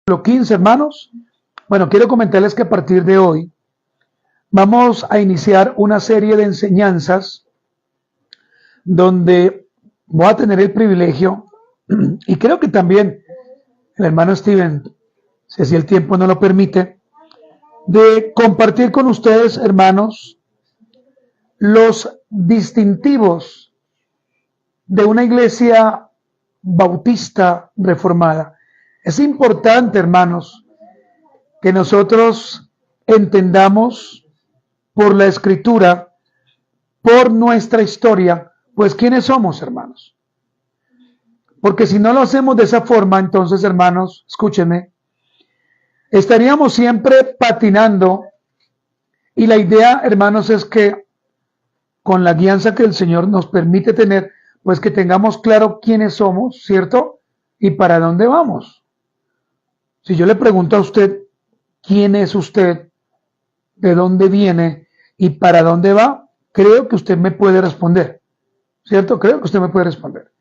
Capítulo 15, hermanos. Bueno, quiero comentarles que a partir de hoy vamos a iniciar una serie de enseñanzas donde voy a tener el privilegio, y creo que también el hermano Steven, si así el tiempo no lo permite, de compartir con ustedes, hermanos, los distintivos de una iglesia bautista reformada. Es importante, hermanos, que nosotros entendamos por la Escritura, por nuestra historia, pues quiénes somos, hermanos. Porque si no lo hacemos de esa forma, entonces, hermanos, escúchenme, estaríamos siempre patinando, y la idea, hermanos, es que con la guianza que el Señor nos permite tener, pues que tengamos claro quiénes somos, ¿cierto? Y para dónde vamos. Si yo le pregunto a usted, ¿quién es usted? ¿De dónde viene? ¿Y para dónde va? Creo que usted me puede responder, ¿cierto? Creo que usted me puede responder.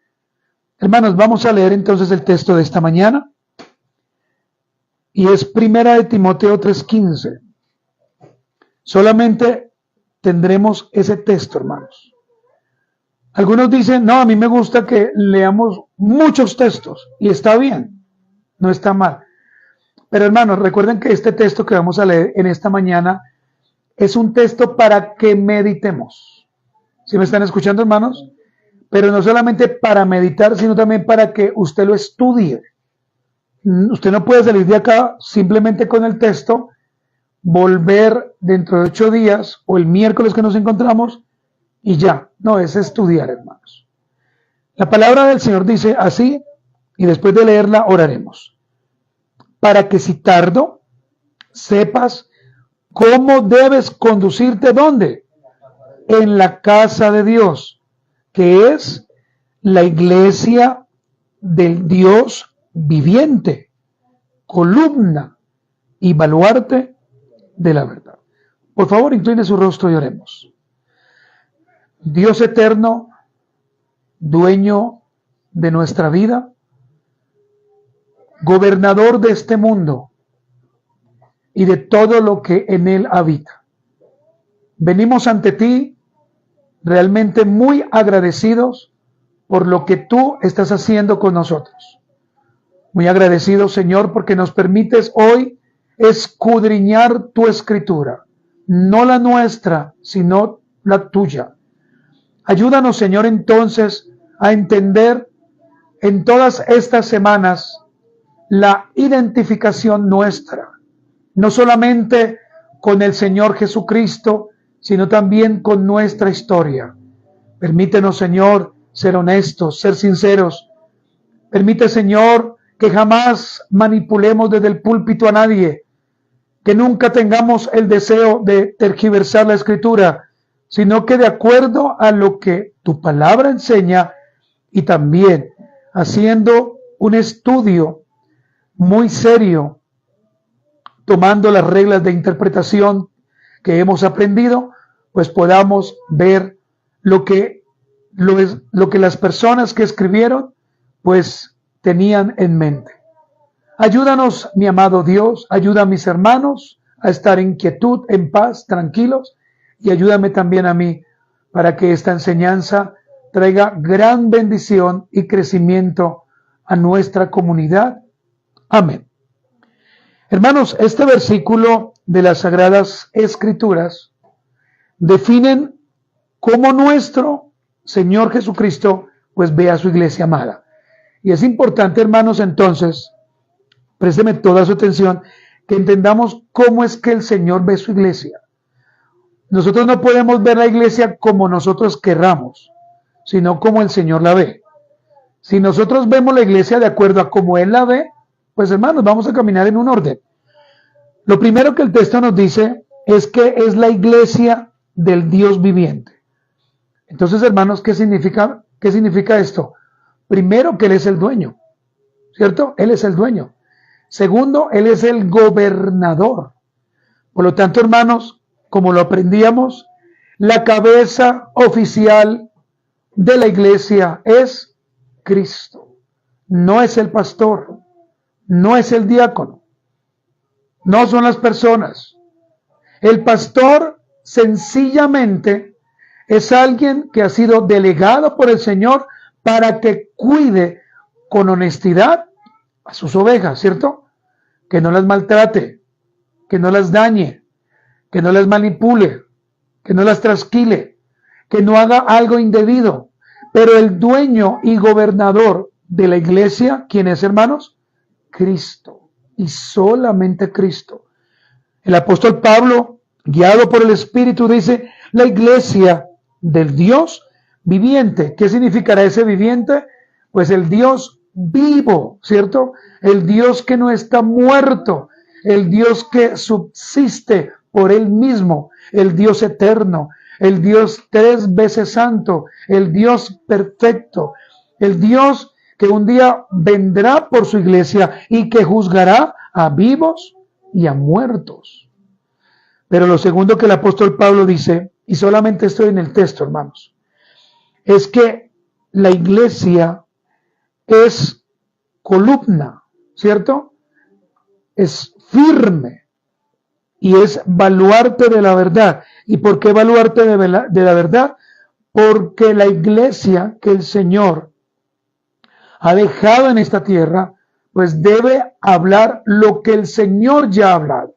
Hermanos, vamos a leer entonces el texto de esta mañana. Y es Primera de Timoteo 3:15. Solamente tendremos ese texto, hermanos. Algunos dicen, no, a mí me gusta que leamos muchos textos. Y está bien, no está mal. Pero hermanos, recuerden que este texto que vamos a leer en esta mañana es un texto para que meditemos. ¿Sí me están escuchando, hermanos? Pero no solamente para meditar, sino también para que usted lo estudie. Usted no puede salir de acá simplemente con el texto, volver dentro de 8 días o el miércoles que nos encontramos y ya. No, es estudiar, hermanos. La palabra del Señor dice así, y después de leerla oraremos. Para que si tardo, sepas cómo debes conducirte, ¿dónde? En la casa de Dios, que es la iglesia del Dios viviente, columna y baluarte de la verdad. Por favor, incline su rostro y oremos. Dios eterno, dueño de nuestra vida, gobernador de este mundo y de todo lo que en él habita. Venimos ante ti realmente muy agradecidos por lo que tú estás haciendo con nosotros. Muy agradecidos, Señor, porque nos permites hoy escudriñar tu escritura, no la nuestra, sino la tuya. Ayúdanos, Señor, entonces a entender en todas estas semanas la identificación nuestra, no solamente con el Señor Jesucristo, sino también con nuestra historia. Permítenos, Señor, ser honestos, ser sinceros. Permite, Señor, que jamás manipulemos desde el púlpito a nadie, que nunca tengamos el deseo de tergiversar la Escritura, sino que de acuerdo a lo que tu palabra enseña y también haciendo un estudio muy serio, tomando las reglas de interpretación que hemos aprendido, pues podamos ver lo que las personas que escribieron, pues tenían en mente. Ayúdanos, mi amado Dios, ayuda a mis hermanos a estar en quietud, en paz, tranquilos, y ayúdame también a mí para que esta enseñanza traiga gran bendición y crecimiento a nuestra comunidad. Amén. Hermanos, este versículo de las Sagradas Escrituras definen cómo nuestro Señor Jesucristo pues ve a su iglesia amada. Y es importante, hermanos, entonces, présteme toda su atención, que entendamos cómo es que el Señor ve su iglesia. Nosotros no podemos ver la iglesia como nosotros querramos, sino como el Señor la ve. Si nosotros vemos la iglesia de acuerdo a cómo Él la ve, pues hermanos, vamos a caminar en un orden. Lo primero que el texto nos dice es que es la iglesia del Dios viviente. Entonces, hermanos, ¿qué significa esto? Primero, que Él es el dueño, ¿cierto? Él es el dueño. Segundo, Él es el gobernador. Por lo tanto, hermanos, como lo aprendíamos, la cabeza oficial de la iglesia es Cristo. No es el pastor, no es el diácono, no son las personas. El pastor sencillamente es alguien que ha sido delegado por el Señor para que cuide con honestidad a sus ovejas, ¿cierto? Que no las maltrate, que no las dañe, que no las manipule, que no las trasquile, que no haga algo indebido. Pero el dueño y gobernador de la iglesia, ¿quién es, hermanos? Cristo, y solamente Cristo. El apóstol Pablo, guiado por el Espíritu, dice, la iglesia del Dios viviente. ¿Qué significará ese viviente? Pues el Dios vivo, ¿cierto? El Dios que no está muerto, el Dios que subsiste por él mismo, el Dios eterno, el Dios 3 veces santo, el Dios perfecto, el Dios que un día vendrá por su iglesia y que juzgará a vivos y a muertos. Pero lo segundo que el apóstol Pablo dice, y solamente estoy en el texto, hermanos, es que la iglesia es columna, ¿cierto? Es firme y es baluarte de la verdad. ¿Y por qué baluarte de la verdad? Porque la iglesia que el Señor ha dejado en esta tierra, pues debe hablar lo que el Señor ya ha hablado,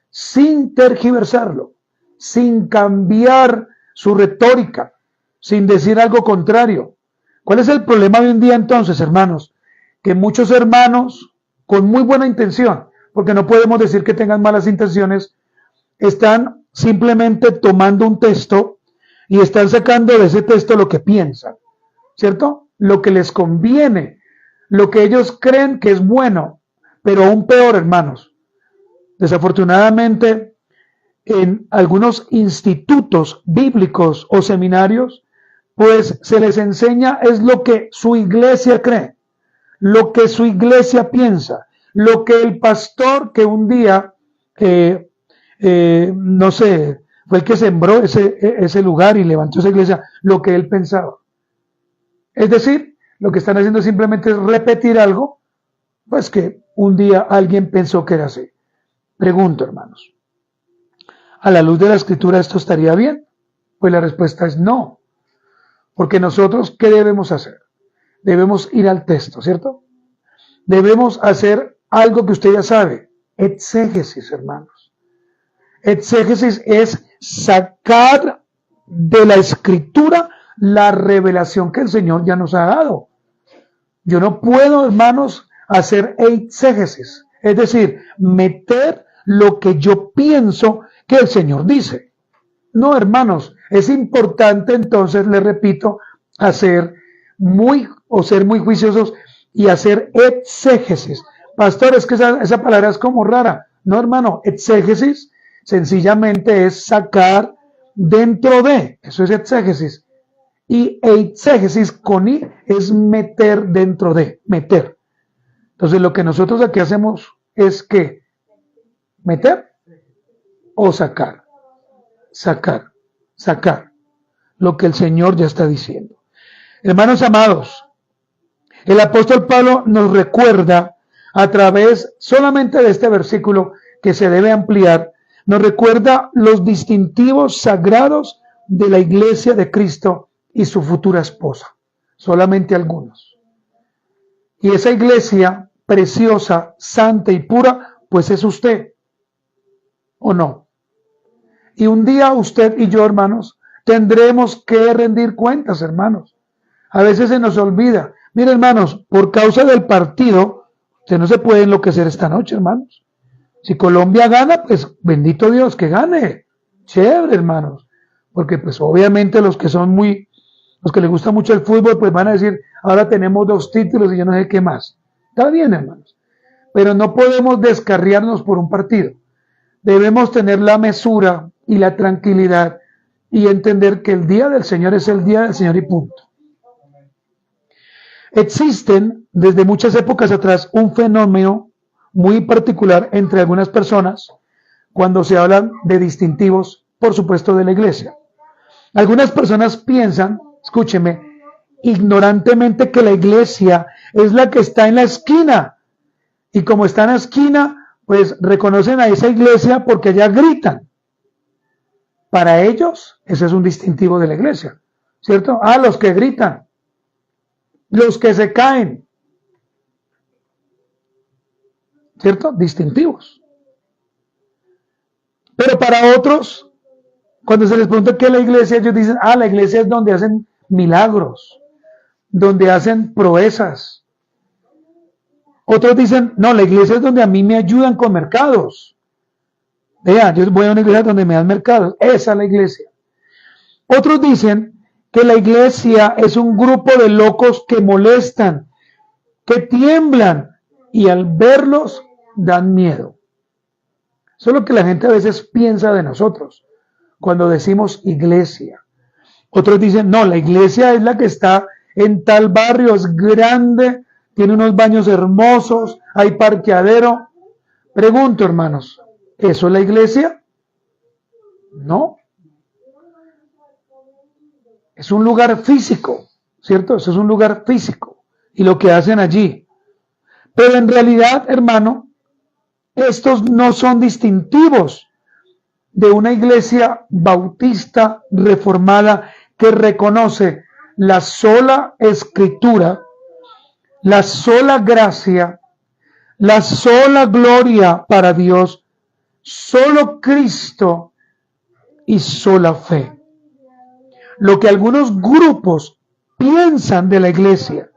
sin tergiversarlo, sin cambiar su retórica, sin decir algo contrario. ¿Cuál es el problema de hoy en día entonces, hermanos? Que muchos hermanos, con muy buena intención, porque no podemos decir que tengan malas intenciones, están simplemente tomando un texto y están sacando de ese texto lo que piensan, ¿cierto? Lo que les conviene, lo que ellos creen que es bueno, pero aún peor, hermanos. Desafortunadamente, en algunos institutos bíblicos o seminarios, pues se les enseña es lo que su iglesia cree, lo que su iglesia piensa, lo que el pastor que un día, no sé, fue el que sembró ese lugar y levantó esa iglesia, lo que él pensaba. Es decir, lo que están haciendo simplemente es repetir algo, pues que un día alguien pensó que era así. Pregunto, hermanos, ¿a la luz de la Escritura esto estaría bien? Pues la respuesta es no. Porque nosotros, ¿qué debemos hacer? Debemos ir al texto, ¿cierto? Debemos hacer algo que usted ya sabe, exégesis, hermanos. Exégesis es sacar de la Escritura la revelación que el Señor ya nos ha dado. Yo no puedo, hermanos, hacer exégesis, es decir, meter lo que yo pienso que el Señor dice. No, hermanos, es importante entonces, les repito, ser muy juiciosos y hacer exégesis. Pastor, es que esa palabra es como rara. No, hermano, exégesis sencillamente es sacar dentro de, eso es exégesis. Y exégesis con I es meter dentro de, meter. Entonces lo que nosotros aquí hacemos es que meter o sacar, sacar lo que el Señor ya está diciendo. Hermanos amados, el apóstol Pablo nos recuerda a través solamente de este versículo que se debe ampliar, nos recuerda los distintivos sagrados de la iglesia de Cristo y su futura esposa, solamente algunos. Y esa iglesia preciosa, santa y pura, pues es usted, ¿o no? Y un día usted y yo, hermanos, tendremos que rendir cuentas, hermanos. A veces se nos olvida. Mire, hermanos, por causa del partido, usted no se puede enloquecer esta noche, hermanos. Si Colombia gana, pues bendito Dios, que gane. Chévere, hermanos. Porque pues obviamente los que les gusta mucho el fútbol, pues van a decir, ahora tenemos 2 títulos y yo no sé qué más. Está bien, hermanos. Pero no podemos descarriarnos por un partido. Debemos tener la mesura y la tranquilidad y entender que el día del Señor es el día del Señor y punto. Existen desde muchas épocas atrás un fenómeno muy particular entre algunas personas cuando se hablan de distintivos, por supuesto, de la iglesia. Algunas personas piensan, escúcheme, ignorantemente que la iglesia es la que está en la esquina, Y como está en la esquina, pues reconocen a esa iglesia porque allá gritan. Para ellos, ese es un distintivo de la iglesia, ¿cierto? Ah, los que gritan, los que se caen, ¿cierto? Distintivos. Pero para otros, cuando se les pregunta qué es la iglesia, ellos dicen, ah, la iglesia es donde hacen milagros, donde hacen proezas. Otros dicen, no, la iglesia es donde a mí me ayudan con mercados. Vean, yo voy a una iglesia donde me dan mercados. Esa es la iglesia. Otros dicen que la iglesia es un grupo de locos que molestan, que tiemblan y al verlos dan miedo. Eso es lo que la gente a veces piensa de nosotros cuando decimos iglesia. Otros dicen, no, la iglesia es la que está en tal barrio, es grande, tiene unos baños hermosos, hay parqueadero. Pregunto, hermanos, ¿eso es la iglesia? No. Es un lugar físico, ¿cierto? Eso es un lugar físico y lo que hacen allí. Pero en realidad, hermano, estos no son distintivos de una iglesia bautista reformada que reconoce la sola escritura, la sola gracia, la sola gloria para Dios, solo Cristo y sola fe. Lo que algunos grupos piensan de la iglesia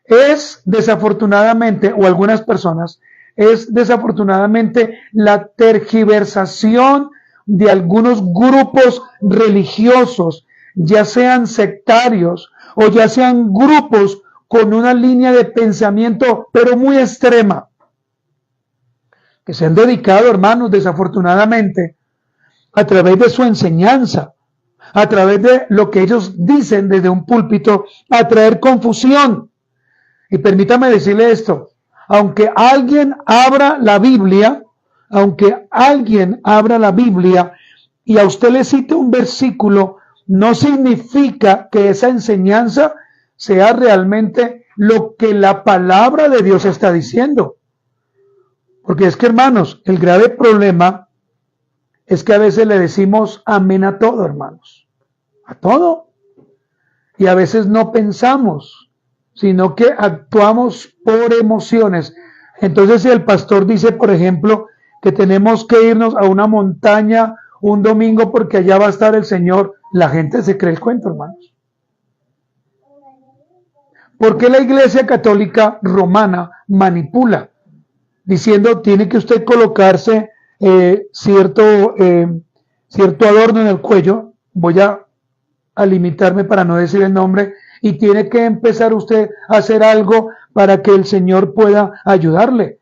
es desafortunadamente, o algunas personas, es desafortunadamente la tergiversación de algunos grupos religiosos, ya sean sectarios o ya sean grupos con una línea de pensamiento pero muy extrema, que se han dedicado, hermanos, desafortunadamente, a través de su enseñanza, a través de lo que ellos dicen desde un púlpito, a traer confusión. Y permítame decirle esto, aunque alguien abra la Biblia y a usted le cite un versículo, no significa que esa enseñanza sea realmente lo que la palabra de Dios está diciendo. Porque es que, hermanos, el grave problema es que a veces le decimos amén a todo, hermanos. A todo. Y a veces no pensamos, sino que actuamos por emociones. Entonces, si el pastor dice, por ejemplo, que tenemos que irnos a una montaña un domingo porque allá va a estar el Señor, la gente se cree el cuento, hermanos. ¿Por qué la Iglesia Católica Romana manipula? Diciendo, tiene que usted colocarse cierto adorno en el cuello, voy a limitarme para no decir el nombre, y tiene que empezar usted a hacer algo para que el Señor pueda ayudarle,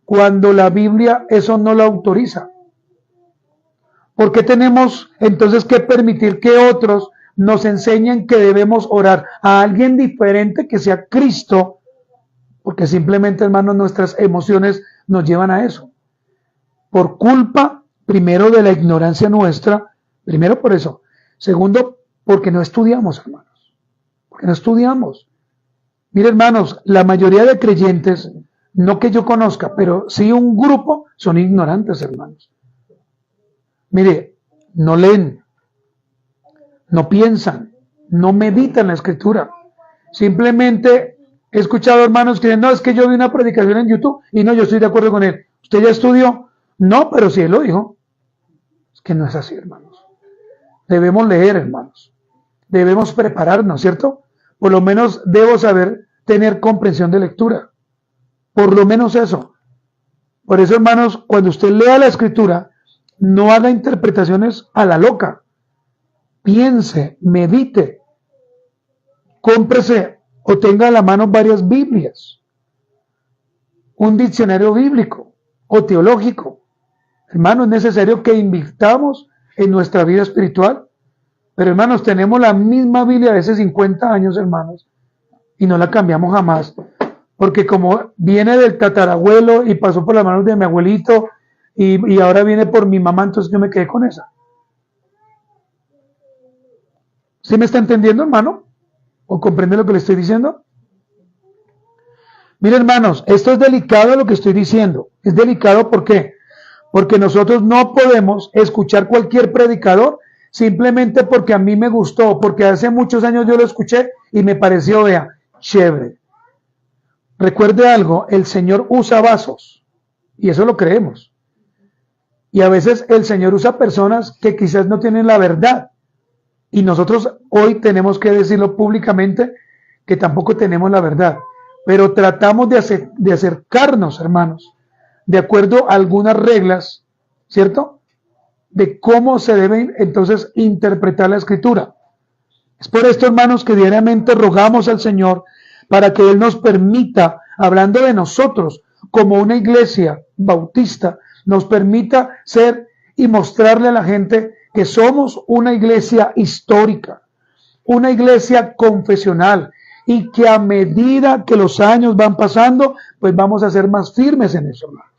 cuando la Biblia eso no lo autoriza. ¿Por qué tenemos entonces que permitir que otros nos enseñen que debemos orar a alguien diferente que sea Cristo? Porque simplemente, hermanos, nuestras emociones nos llevan a eso. Por culpa, primero, de la ignorancia nuestra, primero por eso. Segundo, porque no estudiamos, hermanos. Porque no estudiamos. Mire, hermanos, la mayoría de creyentes, no que yo conozca, pero sí un grupo, son ignorantes, hermanos. Mire, no leen, no piensan, no meditan la escritura. Simplemente he escuchado hermanos que dicen, no, es que yo vi una predicación en YouTube y no, yo estoy de acuerdo con él. ¿Usted ya estudió? No, pero si él lo dijo. Es que no es así, hermanos. Debemos leer, hermanos. Debemos prepararnos, ¿cierto? Por lo menos debo saber tener comprensión de lectura. Por lo menos eso. Por eso, hermanos, cuando usted lea la escritura, no haga interpretaciones a la loca. Piense, medite, cómprese o tenga a la mano varias Biblias, un diccionario bíblico o teológico. Hermanos, es necesario que invirtamos en nuestra vida espiritual. Pero, hermanos, tenemos la misma Biblia de hace 50 años, hermanos, y no la cambiamos jamás. Porque como viene del tatarabuelo y pasó por las manos de mi abuelito y ahora viene por mi mamá, entonces yo me quedé con esa. ¿Sí me está entendiendo, hermano? ¿O comprende lo que le estoy diciendo? Miren, hermanos, esto es delicado lo que estoy diciendo. Es delicado, ¿por qué? Porque nosotros no podemos escuchar cualquier predicador simplemente porque a mí me gustó, porque hace muchos años yo lo escuché y me pareció, vea, chévere. Recuerde algo, el Señor usa vasos y eso lo creemos. Y a veces el Señor usa personas que quizás no tienen la verdad. Y nosotros hoy tenemos que decirlo públicamente que tampoco tenemos la verdad. Pero tratamos de acercarnos, hermanos, de acuerdo a algunas reglas, ¿cierto? De cómo se debe entonces interpretar la Escritura. Es por esto, hermanos, que diariamente rogamos al Señor para que Él nos permita, hablando de nosotros como una iglesia bautista, nos permita ser y mostrarle a la gente que somos una iglesia histórica, una iglesia confesional, y que a medida que los años van pasando, pues vamos a ser más firmes en eso, hermanos.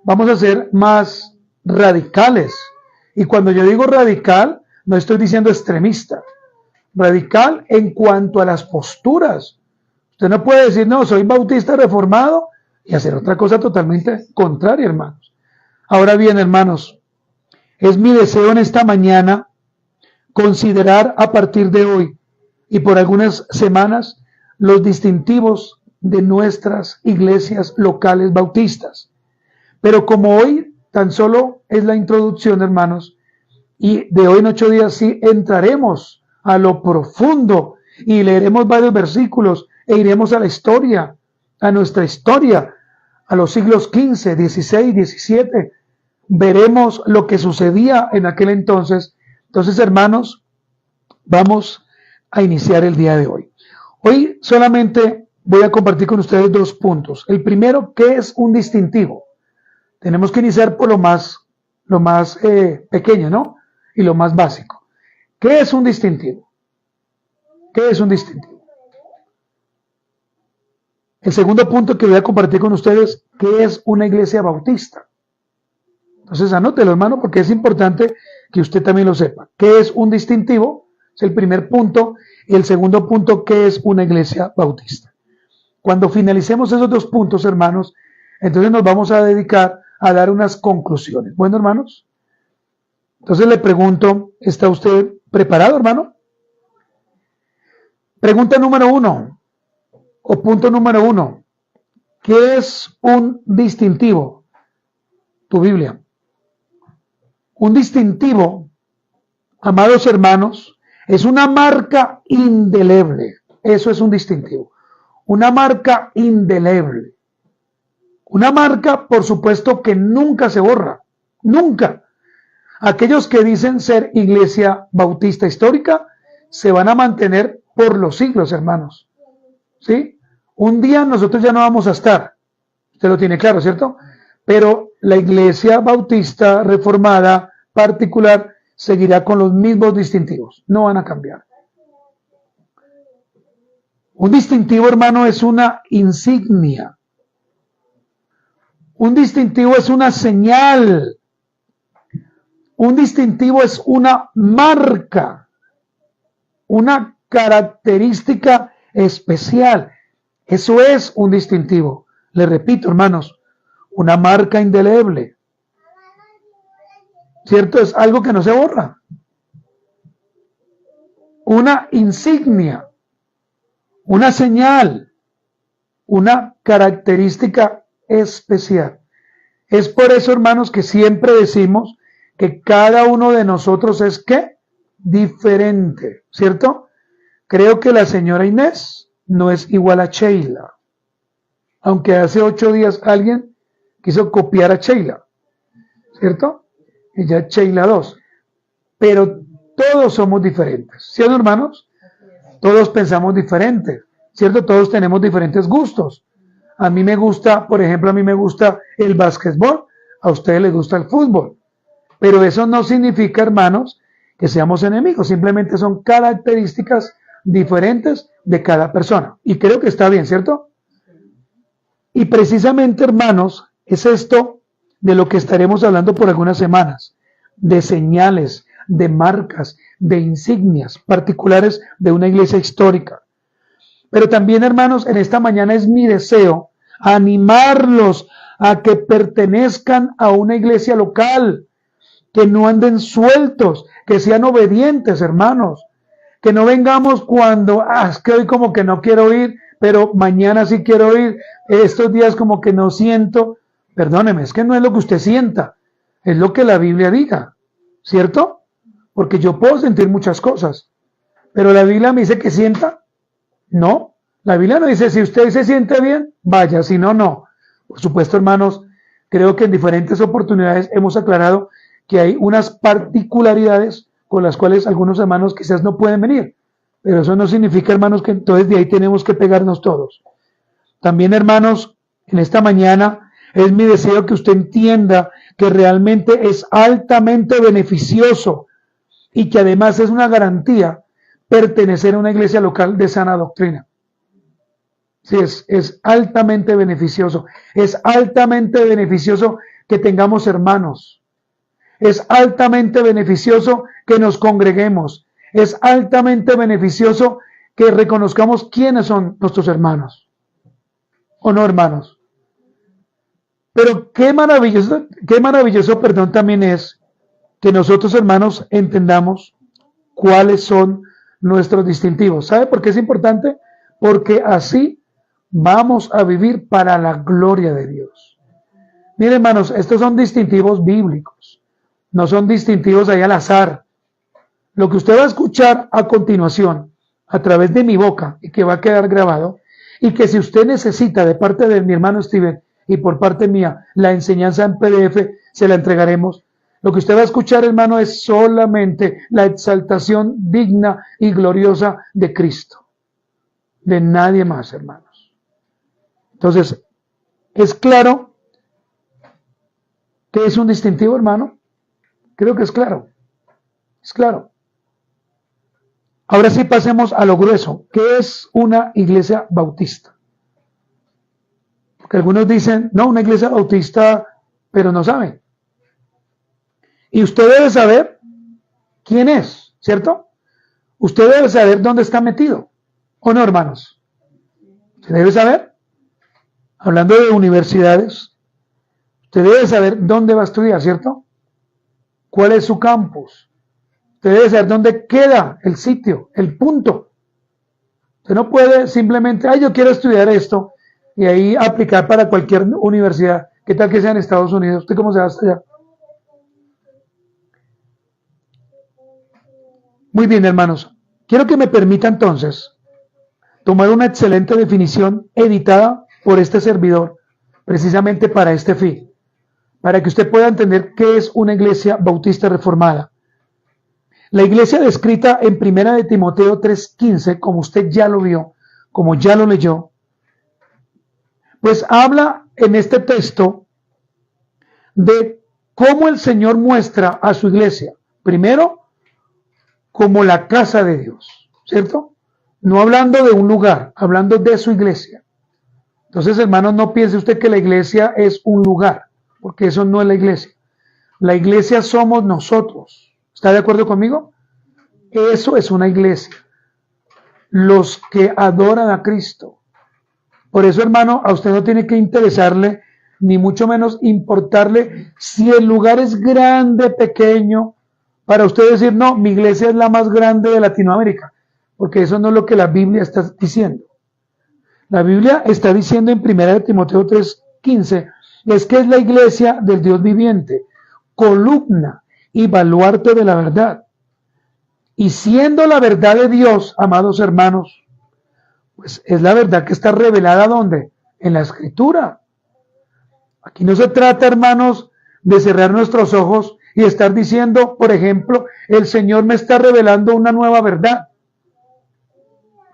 Vamos a ser más radicales. Y cuando yo digo radical, no estoy diciendo extremista. Radical en cuanto a las posturas. Usted no puede decir, no, soy bautista reformado y hacer otra cosa totalmente contraria, hermanos. Ahora bien, hermanos, es mi deseo en esta mañana considerar a partir de hoy y por algunas semanas los distintivos de nuestras iglesias locales bautistas. Pero como hoy tan solo es la introducción, hermanos, y de hoy en 8 días sí entraremos a lo profundo y leeremos varios versículos e iremos a la historia, a nuestra historia, a los siglos XV, XVI, XVII. Veremos lo que sucedía en aquel entonces. Entonces, hermanos, vamos a iniciar el día de hoy. Hoy solamente voy a compartir con ustedes 2 puntos. El primero, ¿qué es un distintivo? Tenemos que iniciar por lo más pequeño, ¿no? Y lo más básico. ¿Qué es un distintivo? ¿Qué es un distintivo? El segundo punto que voy a compartir con ustedes, ¿qué es una iglesia bautista? Entonces anótelo, hermano, porque es importante que usted también lo sepa. ¿Qué es un distintivo? Es el primer punto. Y el segundo punto, ¿qué es una iglesia bautista? Cuando finalicemos esos 2 puntos, hermanos, entonces nos vamos a dedicar a dar unas conclusiones. Bueno, hermanos, entonces le pregunto, ¿está usted preparado, hermano? Pregunta número 1, o punto número 1. ¿Qué es un distintivo? Tu Biblia. Un distintivo, amados hermanos, es una marca indeleble. Eso es un distintivo. Una marca indeleble. Una marca, por supuesto, que nunca se borra. Nunca. Aquellos que dicen ser iglesia bautista histórica se van a mantener por los siglos, hermanos. ¿Sí? Un día nosotros ya no vamos a estar. Usted lo tiene claro, ¿cierto? Pero la iglesia bautista reformada particular seguirá con los mismos distintivos. No van a cambiar. Un distintivo, hermano, es una insignia. Un distintivo es una señal. Un distintivo es una marca. Una característica especial. Eso es un distintivo. Le repito, hermanos, una marca indeleble. ¿Cierto? Es algo que no se borra. Una insignia. Una señal. Una característica especial. Es por eso, hermanos, que siempre decimos que cada uno de nosotros es ¿qué? Diferente, ¿cierto? Creo que la señora Inés no es igual a Sheila, aunque hace 8 días alguien quiso copiar a Sheila, ¿cierto? Ella es Sheila 2, pero todos somos diferentes, ¿cierto, hermanos? Todos pensamos diferente, ¿cierto? Todos tenemos diferentes gustos. A mí me gusta, por ejemplo, a mí me gusta el básquetbol, a ustedes les gusta el fútbol. Pero eso no significa, hermanos, que seamos enemigos, simplemente son características diferentes de cada persona. Y creo que está bien, ¿cierto? Y precisamente, hermanos, es esto de lo que estaremos hablando por algunas semanas, de señales, de marcas, de insignias particulares de una iglesia histórica. Pero también, hermanos, en esta mañana es mi deseo animarlos a que pertenezcan a una iglesia local, que no anden sueltos, que sean obedientes, hermanos, que no vengamos cuando, es que hoy como que no quiero ir, pero mañana sí quiero ir, estos días como que no siento. Perdóneme, es que no es lo que usted sienta, es lo que la Biblia diga, ¿cierto? Porque yo puedo sentir muchas cosas, pero la Biblia me dice que sienta. No, la Biblia no dice, si usted se siente bien, vaya, si no, no. Por supuesto, hermanos, creo que en diferentes oportunidades hemos aclarado que hay unas particularidades con las cuales algunos hermanos quizás no pueden venir, pero eso no significa, hermanos, que entonces de ahí tenemos que pegarnos todos. También, hermanos, en esta mañana es mi deseo que usted entienda que realmente es altamente beneficioso y que además es una garantía pertenecer a una iglesia local de sana doctrina. Sí, es altamente beneficioso. Es altamente beneficioso que tengamos hermanos. Es altamente beneficioso que nos congreguemos. Es altamente beneficioso que reconozcamos quiénes son nuestros hermanos. ¿O no, hermanos? Pero qué maravilloso, perdón, también es que nosotros, hermanos, entendamos cuáles son nuestros distintivos. ¿Sabe por qué es importante? Porque así vamos a vivir para la gloria de Dios. Miren, hermanos, estos son distintivos bíblicos, no son distintivos ahí al azar. Lo que usted va a escuchar a continuación, a través de mi boca, y que va a quedar grabado, y que si usted necesita de parte de mi hermano Steven y por parte mía la enseñanza en PDF, se la entregaremos. Lo que usted va a escuchar, hermano, es solamente la exaltación digna y gloriosa de Cristo. De nadie más, hermanos. Entonces, ¿es claro que es un distintivo, hermano? Creo que es claro. Es claro. Ahora sí pasemos a lo grueso. ¿Qué es una iglesia bautista? Porque algunos dicen, no, una iglesia bautista, pero no saben. Y usted debe saber quién es, ¿cierto? Usted debe saber dónde está metido, ¿o no, hermanos? Usted debe saber, hablando de universidades, usted debe saber dónde va a estudiar, ¿cierto? ¿Cuál es su campus? Usted debe saber dónde queda el sitio, el punto. Usted no puede simplemente, yo quiero estudiar esto, y ahí aplicar para cualquier universidad. ¿Qué tal que sea en Estados Unidos? ¿Usted cómo se va hasta allá? Muy bien, hermanos. Quiero que me permita entonces tomar una excelente definición editada por este servidor, precisamente para este fin, para que usted pueda entender qué es una iglesia bautista reformada. La iglesia descrita en 1 de Timoteo 3:15, como usted ya lo vio, como ya lo leyó, pues habla en este texto de cómo el Señor muestra a su iglesia, primero, como la casa de Dios, ¿cierto? No hablando de un lugar, hablando de su iglesia. Entonces, hermanos, no piense usted que la iglesia es un lugar, porque eso no es la iglesia. La iglesia somos nosotros. ¿Está de acuerdo conmigo? Eso es una iglesia. Los que adoran a Cristo. Por eso, hermano, a usted no tiene que interesarle, ni mucho menos importarle si el lugar es grande, pequeño, para usted decir, no, mi iglesia es la más grande de Latinoamérica, porque eso no es lo que la Biblia está diciendo. La Biblia está diciendo en 1 de Timoteo 3:15, es que es la iglesia del Dios viviente, columna y baluarte de la verdad. Y siendo la verdad de Dios, amados hermanos, pues es la verdad que está revelada ¿dónde? En la Escritura. Aquí no se trata, hermanos, de cerrar nuestros ojos y estar diciendo, por ejemplo, el Señor me está revelando una nueva verdad.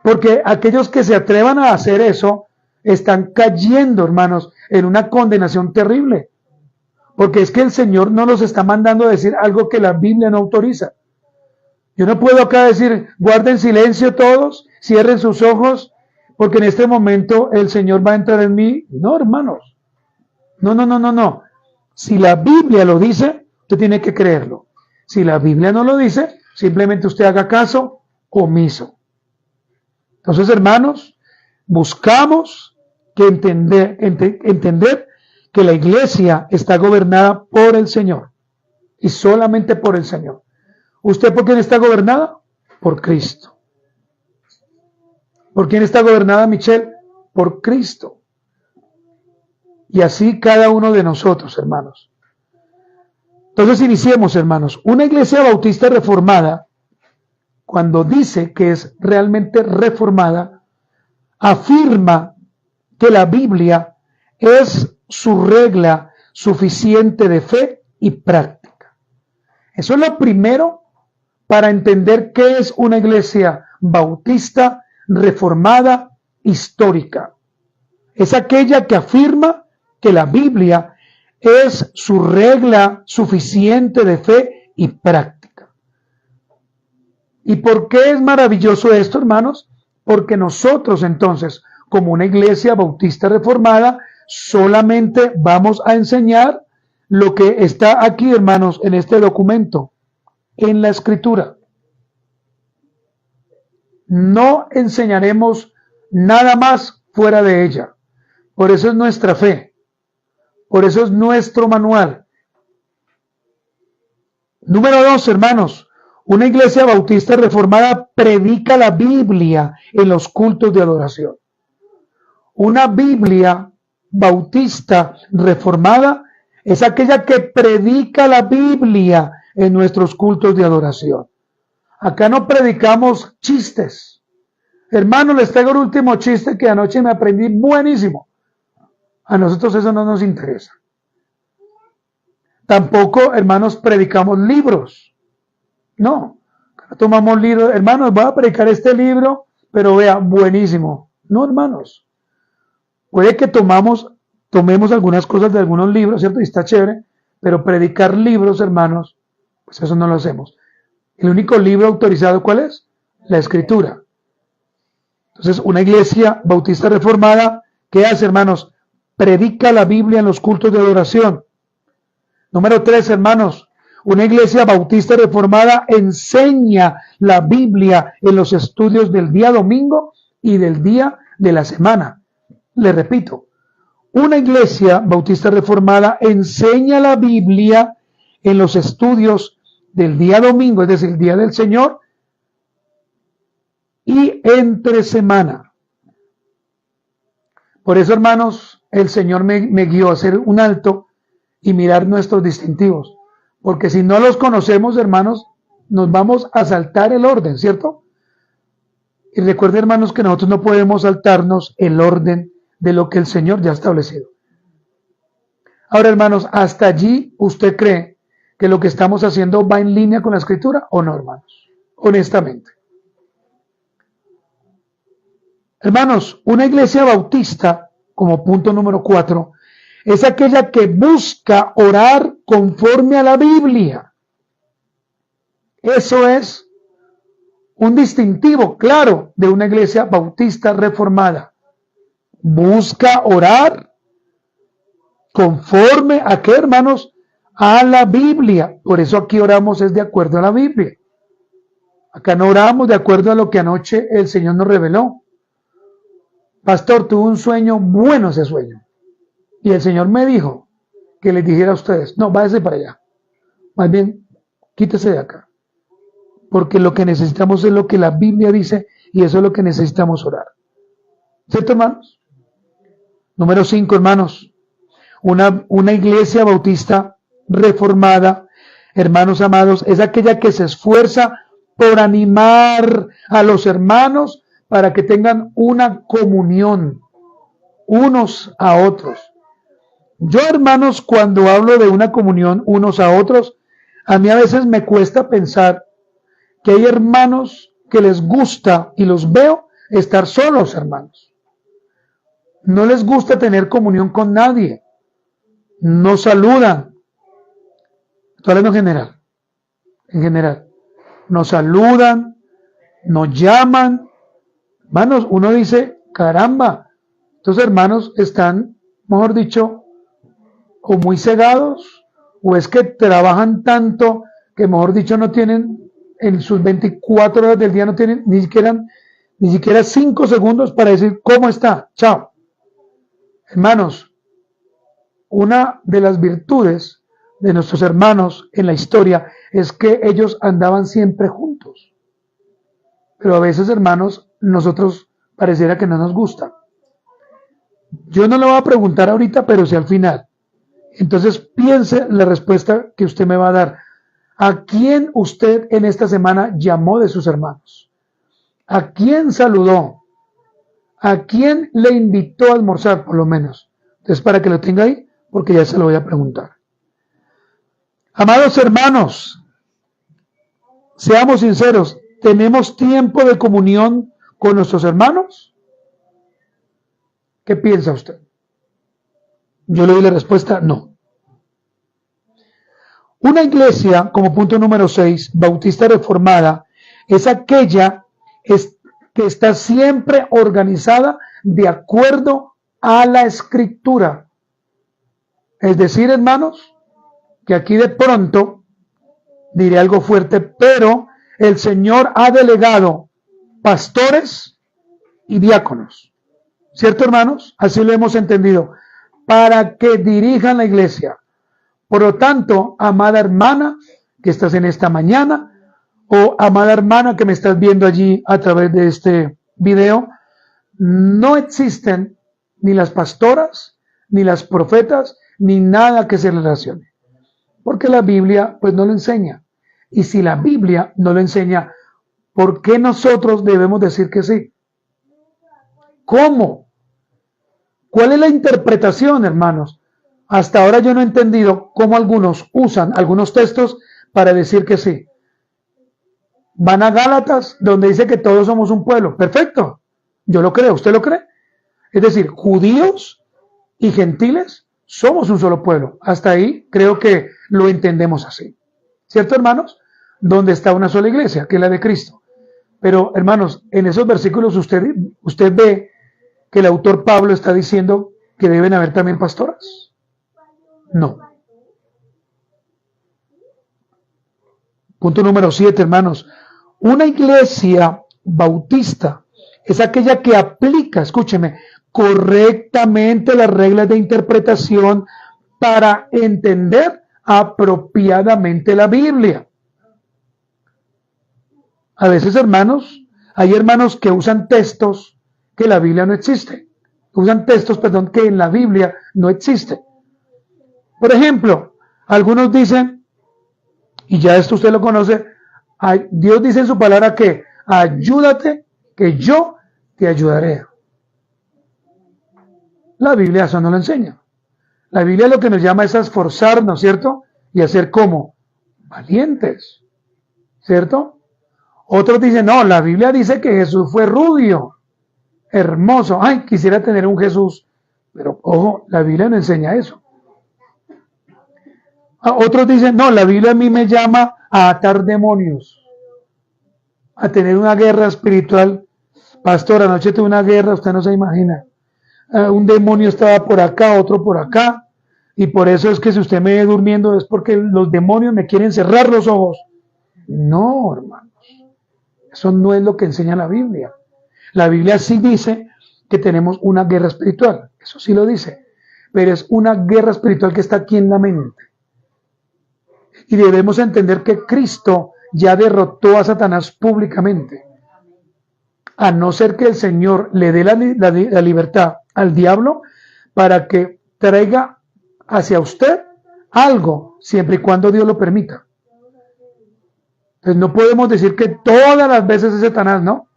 Porque aquellos que se atrevan a hacer eso están cayendo, hermanos, en una condenación terrible. Porque es que el Señor no nos está mandando a decir algo que la Biblia no autoriza. Yo no puedo acá decir, guarden silencio todos, cierren sus ojos, porque en este momento el Señor va a entrar en mí. No, hermanos. No. Si la Biblia lo dice, usted tiene que creerlo. Si la Biblia no lo dice, simplemente usted haga caso omiso. Entonces, hermanos, buscamos que entender que la iglesia está gobernada por el Señor y solamente por el Señor. ¿Usted por quién está gobernada? Por Cristo. ¿Por quién está gobernada, Michelle? Por Cristo. Y así cada uno de nosotros, hermanos. Entonces iniciemos, hermanos. Una iglesia bautista reformada, cuando dice que es realmente reformada, afirma que la Biblia es su regla suficiente de fe y práctica. Eso es lo primero para entender qué es una iglesia bautista reformada histórica. Es aquella que afirma que la Biblia es su regla suficiente de fe y práctica. ¿Y por qué es maravilloso esto, hermanos? Porque nosotros entonces, como una iglesia bautista reformada, solamente vamos a enseñar lo que está aquí, hermanos, en este documento, en la Escritura. No enseñaremos nada más fuera de ella. Por eso es nuestra fe. Por eso es nuestro manual. Número 2, hermanos. Una iglesia bautista reformada predica la Biblia en los cultos de adoración. Una Biblia bautista reformada es aquella que predica la Biblia en nuestros cultos de adoración. Acá no predicamos chistes. Hermano, les traigo el último chiste que anoche me aprendí buenísimo. A nosotros eso no nos interesa. Tampoco, hermanos, predicamos libros. No, tomamos libros. Hermanos, voy a predicar este libro, pero vea, buenísimo. No, hermanos. Puede que tomemos algunas cosas de algunos libros, ¿cierto? Y está chévere, pero predicar libros, hermanos, pues eso no lo hacemos. El único libro autorizado, ¿cuál es? La Escritura. Entonces, una iglesia bautista reformada, ¿qué hace, hermanos? Predica la Biblia en los cultos de adoración. Número 3, hermanos. Una iglesia bautista reformada enseña la Biblia en los estudios del día domingo y del día de la semana. Le repito, una iglesia bautista reformada enseña la Biblia en los estudios del día domingo, es decir, el día del Señor, y entre semana. Por eso, hermanos, el Señor me guió a hacer un alto y mirar nuestros distintivos. Porque si no los conocemos, hermanos, nos vamos a saltar el orden, ¿cierto? Y recuerden, hermanos, que nosotros no podemos saltarnos el orden de lo que el Señor ya ha establecido. Ahora, hermanos, ¿hasta allí usted cree que lo que estamos haciendo va en línea con la Escritura o no, hermanos? Honestamente. Hermanos, una iglesia bautista, como punto número 4, es aquella que busca orar conforme a la Biblia. Eso es un distintivo claro de una iglesia bautista reformada. Busca orar conforme a qué, hermanos, a la Biblia. Por eso aquí oramos es de acuerdo a la Biblia. Acá no oramos de acuerdo a lo que anoche el Señor nos reveló. Pastor, tuve un sueño, bueno ese sueño. Y el Señor me dijo que les dijera a ustedes, no, váyase para allá. Más bien, quítese de acá. Porque lo que necesitamos es lo que la Biblia dice y eso es lo que necesitamos orar. ¿Cierto, hermanos? Número 5, hermanos. Una iglesia bautista reformada, hermanos amados, es aquella que se esfuerza por animar a los hermanos para que tengan una comunión unos a otros. Yo, hermanos, cuando hablo de una comunión unos a otros, a mí a veces me cuesta pensar que hay hermanos que les gusta, y los veo, estar solos, hermanos. No les gusta tener comunión con nadie. No saludan. Estoy hablando en general. En general. No saludan, no llaman. Hermanos, uno dice, caramba, estos hermanos están, mejor dicho, o muy cegados, o es que trabajan tanto que, mejor dicho, no tienen, en sus 24 horas del día no tienen ni siquiera Ni siquiera 5 segundos para decir cómo está. Chao. Hermanos, una de las virtudes de nuestros hermanos en la historia es que ellos andaban siempre juntos. Pero a veces, hermanos, nosotros pareciera que no nos gusta. Yo no le voy a preguntar ahorita, pero sí al final. Entonces piense la respuesta que usted me va a dar. ¿A quién usted en esta semana llamó de sus hermanos? ¿A quién saludó? ¿A quién le invitó a almorzar, por lo menos? Entonces, para que lo tenga ahí, porque ya se lo voy a preguntar. Amados hermanos, seamos sinceros, ¿tenemos tiempo de comunión con nuestros hermanos? ¿Qué piensa usted? Yo le doy la respuesta, no. Una iglesia, como punto número 6, bautista reformada, es aquella que está siempre organizada de acuerdo a la Escritura. Es decir, hermanos, que aquí de pronto diré algo fuerte, pero el Señor ha delegado pastores y diáconos. ¿Cierto, hermanos? Así lo hemos entendido. Para que dirijan la iglesia. Por lo tanto, amada hermana que estás en esta mañana, o amada hermana que me estás viendo allí a través de este video, no existen ni las pastoras, ni las profetas, ni nada que se relacione. Porque la Biblia pues no lo enseña. Y si la Biblia no lo enseña, ¿por qué nosotros debemos decir que sí? ¿Cómo? ¿Cuál es la interpretación, hermanos? Hasta ahora yo no he entendido cómo algunos usan algunos textos para decir que sí. Van a Gálatas, donde dice que todos somos un pueblo. Perfecto. Yo lo creo. ¿Usted lo cree? Es decir, judíos y gentiles somos un solo pueblo. Hasta ahí creo que lo entendemos así. ¿Cierto, hermanos? Donde está una sola iglesia, que es la de Cristo. Pero, hermanos, en esos versículos usted ve que el autor Pablo está diciendo que deben haber también pastoras. No. Punto número 7, hermanos. Una iglesia bautista es aquella que aplica, escúcheme, correctamente las reglas de interpretación para entender apropiadamente la Biblia. A veces, hermanos, hay hermanos que usan textos que la Biblia no existe. Usan textos, que en la Biblia no existe. Por ejemplo, algunos dicen, y ya esto usted lo conoce, Dios dice en su palabra que ayúdate, que yo te ayudaré. La Biblia eso no lo enseña. La Biblia lo que nos llama es a esforzarnos, ¿cierto? Y a ser como valientes, ¿cierto? Otros dicen, no, la Biblia dice que Jesús fue rubio, hermoso. Ay, quisiera tener un Jesús. Pero, ojo, la Biblia no enseña eso. Otros dicen, no, la Biblia a mí me llama a atar demonios, a tener una guerra espiritual. Pastor, anoche tuve una guerra, usted no se imagina. Un demonio estaba por acá, otro por acá, y por eso es que si usted me ve durmiendo es porque los demonios me quieren cerrar los ojos. No, hermanos, eso no es lo que enseña la Biblia. La Biblia sí dice que tenemos una guerra espiritual, eso sí lo dice, pero es una guerra espiritual que está aquí en la mente. Y debemos entender que Cristo ya derrotó a Satanás públicamente. A no ser que el Señor le dé la libertad al diablo para que traiga hacia usted algo, siempre y cuando Dios lo permita. Entonces no podemos decir que todas las veces es Satanás, ¿no?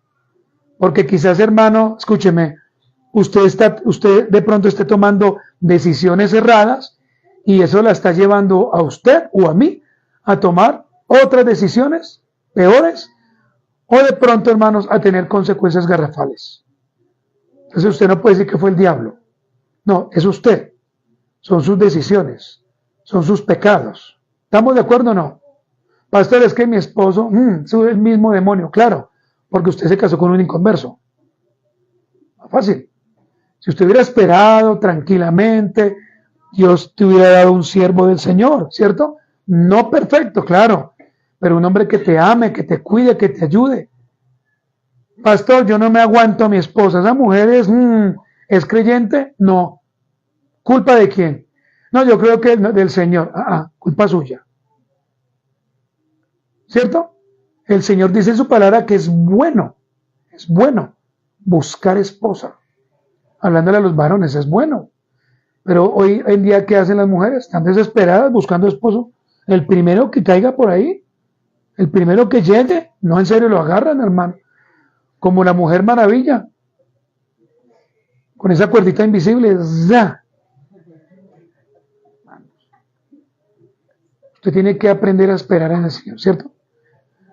Porque quizás, hermano, escúcheme, usted de pronto esté tomando decisiones erradas y eso la está llevando a usted o a mí a tomar otras decisiones peores o de pronto, hermanos, a tener consecuencias garrafales. Entonces usted no puede decir que fue el diablo. No, es usted. Son sus decisiones. Son sus pecados. ¿Estamos de acuerdo o no? Pastor, es que mi esposo es el mismo demonio. Claro, porque usted se casó con un inconverso. Fácil. Si usted hubiera esperado tranquilamente, Dios te hubiera dado un siervo del Señor, ¿cierto? No perfecto, claro, pero un hombre que te ame, que te cuide, que te ayude. Pastor, yo no me aguanto a mi esposa. ¿Esa mujer es creyente? No. ¿Culpa de quién? No, yo creo que del Señor. Culpa suya. ¿Cierto? El Señor dice en su palabra que es bueno buscar esposa. Hablándole a los varones, es bueno. Pero hoy en día, ¿qué hacen las mujeres? Están desesperadas buscando esposo. El primero que caiga por ahí, el primero que llegue, no, en serio, lo agarran, hermano. Como la Mujer Maravilla. Con esa cuerdita invisible, ¡za! Usted tiene que aprender a esperar en el Señor, ¿cierto?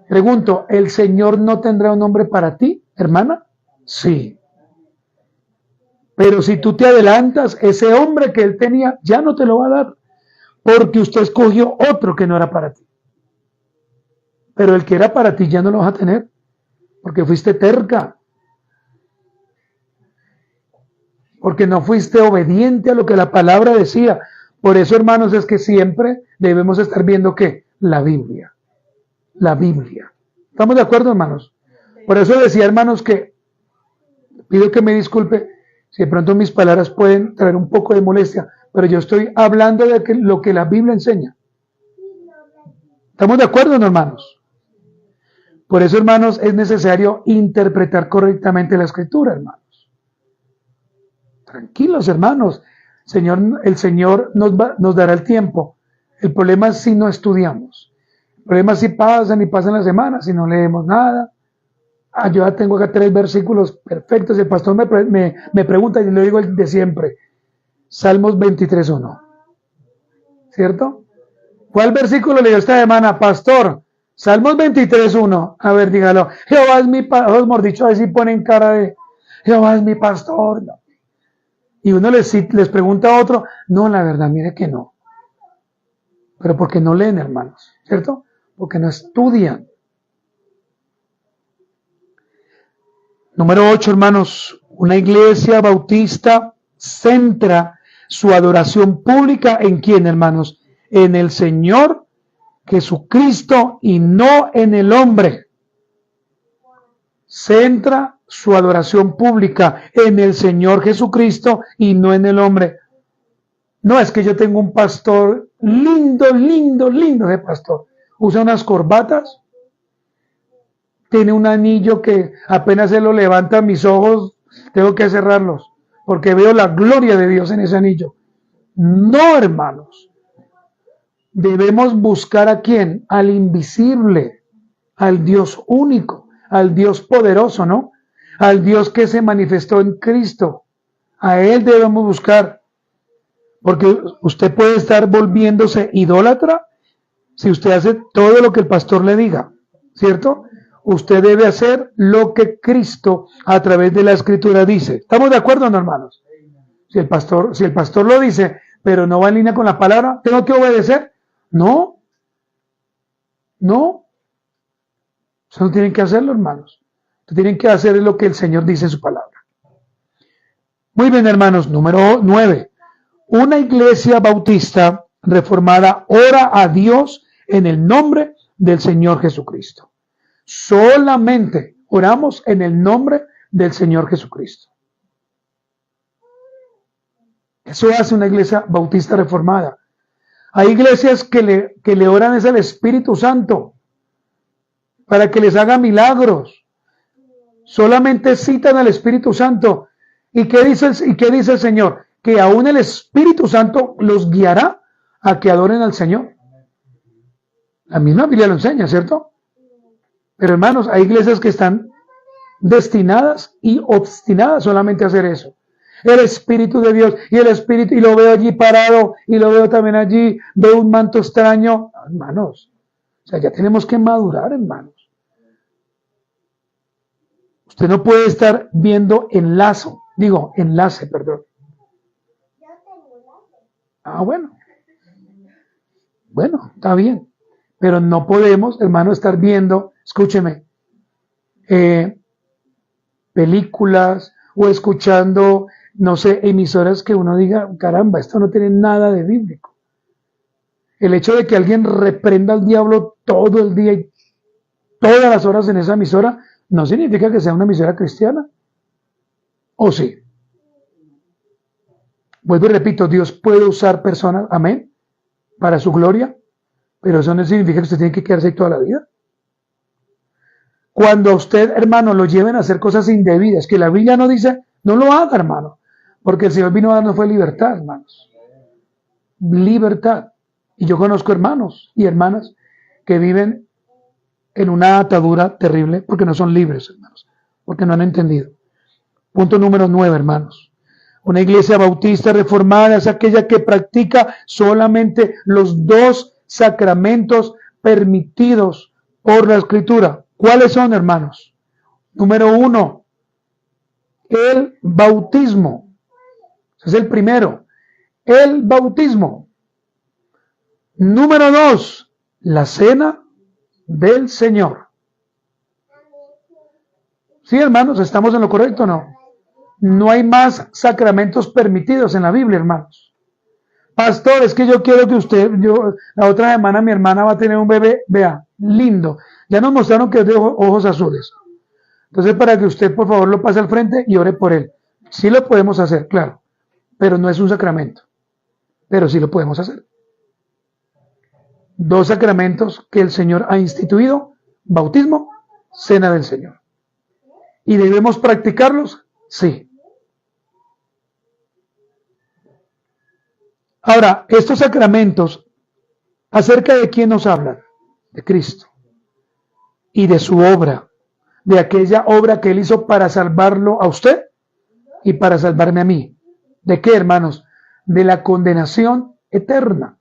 Pregunto, ¿el Señor no tendrá un hombre para ti, hermana? Sí. Pero si tú te adelantas, ese hombre que él tenía ya no te lo va a dar, porque usted escogió otro que no era para ti. Pero el que era para ti ya no lo vas a tener, porque fuiste terca, porque no fuiste obediente a lo que la palabra decía. Por eso, hermanos, es que siempre debemos estar viendo ¿qué? La Biblia. La Biblia. ¿Estamos de acuerdo, hermanos? Por eso decía, hermanos, que pido que me disculpe si de pronto mis palabras pueden traer un poco de molestia, pero yo estoy hablando de lo que la Biblia enseña. ¿Estamos de acuerdo, no, hermanos? Por eso, hermanos, es necesario interpretar correctamente la Escritura, hermanos. Tranquilos, hermanos. El Señor nos dará el tiempo. El problema es si no estudiamos. El problema es si pasan las semanas, si no leemos nada. Yo ya tengo acá 3 versículos perfectos. El pastor me pregunta y le digo el de siempre. Salmos 23:1. ¿Cierto? ¿Cuál versículo leyó esta semana, pastor? Salmos 23:1. A ver, dígalo. Jehová es mi pastor. Mejor dicho, ahí sí ponen cara de Jehová es mi pastor. No. Y uno les pregunta a otro. No, la verdad, mire que no. Pero porque no leen, hermanos. ¿Cierto? Porque no estudian. Número 8, hermanos. Una iglesia bautista centra su adoración pública ¿en quién, hermanos? En el Señor Jesucristo y no en el hombre. Centra su adoración pública en el Señor Jesucristo y no en el hombre. No, es que yo tengo un pastor lindo de pastor. Usa unas corbatas. Tiene un anillo que apenas se lo levanta mis ojos, tengo que cerrarlos, porque veo la gloria de Dios en ese anillo. No, hermanos. Debemos buscar ¿a quién? Al invisible, al Dios único, al Dios poderoso, ¿no? Al Dios que se manifestó en Cristo. A Él debemos buscar. Porque usted puede estar volviéndose idólatra si usted hace todo lo que el pastor le diga, ¿cierto? Usted debe hacer lo que Cristo a través de la Escritura dice. ¿Estamos de acuerdo, no, hermanos? Si el pastor lo dice, pero no va en línea con la palabra, ¿tengo que obedecer? No. Eso no tienen que hacerlo, hermanos. Tienen que hacer lo que el Señor dice en su palabra. Muy bien, hermanos. Número 9. Una iglesia bautista reformada ora a Dios en el nombre del Señor Jesucristo. Solamente oramos en el nombre del Señor Jesucristo. Eso hace una iglesia bautista reformada. Hay iglesias que le oran es al Espíritu Santo para que les haga milagros. Solamente citan al Espíritu Santo. ¿Y qué dice el Señor? Que aún el Espíritu Santo los guiará a que adoren al Señor. La misma Biblia lo enseña, ¿cierto? Pero hermanos, hay iglesias que están destinadas y obstinadas solamente a hacer eso. El Espíritu de Dios y lo veo allí parado y lo veo también allí, veo un manto extraño. Hermanos, o sea, ya tenemos que madurar, hermanos. Usted no puede estar viendo enlace, perdón. Bueno, está bien. Pero no podemos, hermano, estar viendo, escúcheme, películas o escuchando, no sé, emisoras que uno diga, caramba, esto no tiene nada de bíblico. El hecho de que alguien reprenda al diablo todo el día y todas las horas en esa emisora, no significa que sea una emisora cristiana. ¿O sí? Vuelvo y repito, Dios puede usar personas, amén, para su gloria, pero eso no significa que usted tiene que quedarse ahí toda la vida. Cuando a usted, hermano, lo lleven a hacer cosas indebidas, que la Biblia no dice, no lo haga, hermano, porque el Señor vino a darnos fue libertad, hermanos. Libertad. Y yo conozco hermanos y hermanas que viven en una atadura terrible porque no son libres, hermanos, porque no han entendido. Punto número 9, hermanos. Una iglesia bautista reformada es aquella que practica solamente los 2 sacramentos permitidos por la Escritura. ¿Cuáles son, hermanos? Número 1, el bautismo. Ese es el primero. El bautismo. Número 2, la cena del Señor. Sí, hermanos, ¿estamos en lo correcto o no? No hay más sacramentos permitidos en la Biblia, hermanos. Pastor, es que yo quiero que la otra semana mi hermana va a tener un bebé, vea, lindo. Ya nos mostraron que es de ojos azules. Entonces, para que usted, por favor, lo pase al frente y ore por él. Sí lo podemos hacer, claro, pero no es un sacramento. Pero sí lo podemos hacer. 2 sacramentos que el Señor ha instituido: bautismo, cena del Señor. ¿Y debemos practicarlos? Sí. Ahora, estos sacramentos, ¿acerca de quién nos hablan? De Cristo. Y de su obra, de aquella obra que Él hizo para salvarlo a usted y para salvarme a mí. ¿De qué, hermanos? De la condenación eterna.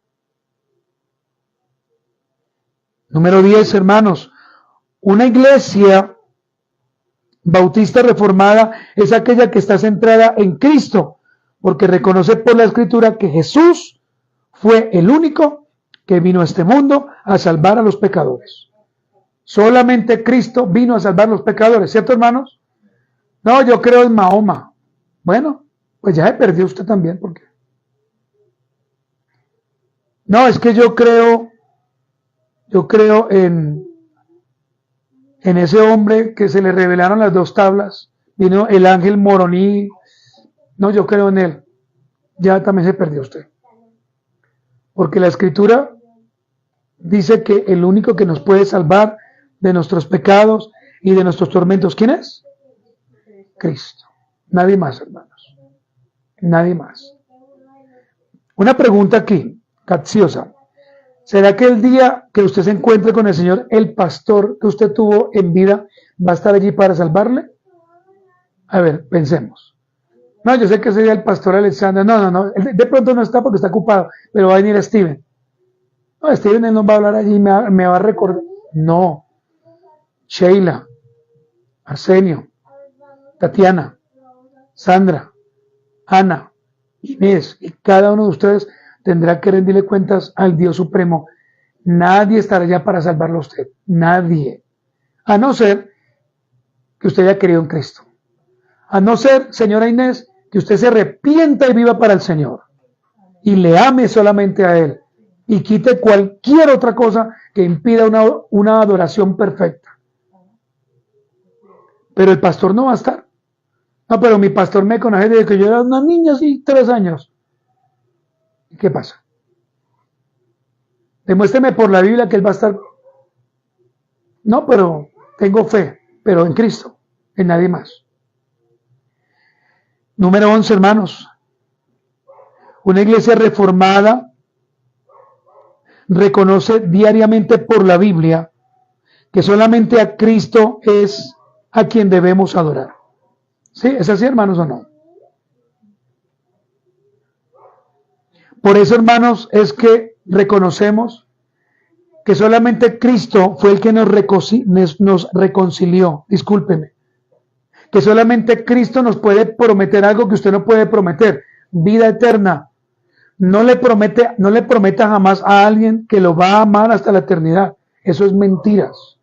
Número 10, hermanos. Una iglesia bautista reformada es aquella que está centrada en Cristo, porque reconoce por la Escritura que Jesús fue el único que vino a este mundo a salvar a los pecadores. Solamente Cristo vino a salvar a los pecadores, ¿cierto, hermanos? No, yo creo en Mahoma. Bueno, pues ya se perdió usted también, porque no, es que yo creo en ese hombre que se le revelaron las 2 tablas, vino el ángel Moroní. No, yo creo en él. Ya también se perdió usted. Porque la Escritura dice que el único que nos puede salvar de nuestros pecados y de nuestros tormentos, ¿quién es? Cristo. Nadie más, hermanos. Nadie más. Una pregunta aquí, capciosa. ¿Será que el día que usted se encuentre con el Señor, el pastor que usted tuvo en vida va a estar allí para salvarle? A ver, pensemos. No, yo sé que sería el pastor Alexander. No. De pronto no está porque está ocupado, pero va a venir Steven. No, Steven él nos va a hablar allí y me va a recordar. No. Sheila, Arsenio, Tatiana, Sandra, Ana, Inés y cada uno de ustedes tendrá que rendirle cuentas al Dios Supremo. Nadie estará allá para salvarlo a usted. Nadie. A no ser que usted haya creído en Cristo. A no ser, señora Inés, que usted se arrepienta y viva para el Señor. Y le ame solamente a Él. Y quite cualquier otra cosa que impida una adoración perfecta. Pero el pastor no va a estar. No, pero mi pastor me conoce desde que yo era una niña así, 3 años. ¿Qué pasa? Demuéstreme por la Biblia que Él va a estar. No, pero tengo fe, pero en Cristo, en nadie más. Número 11, hermanos. Una iglesia reformada reconoce diariamente por la Biblia que solamente a Cristo es a quien debemos adorar. ¿Sí? ¿Es así, hermanos, o no? Por eso, hermanos, es que reconocemos que solamente Cristo fue el que nos reconcilió. Discúlpeme. Que solamente Cristo nos puede prometer algo que usted no puede prometer. Vida eterna. No le prometa jamás a alguien que lo va a amar hasta la eternidad. Eso es mentiras.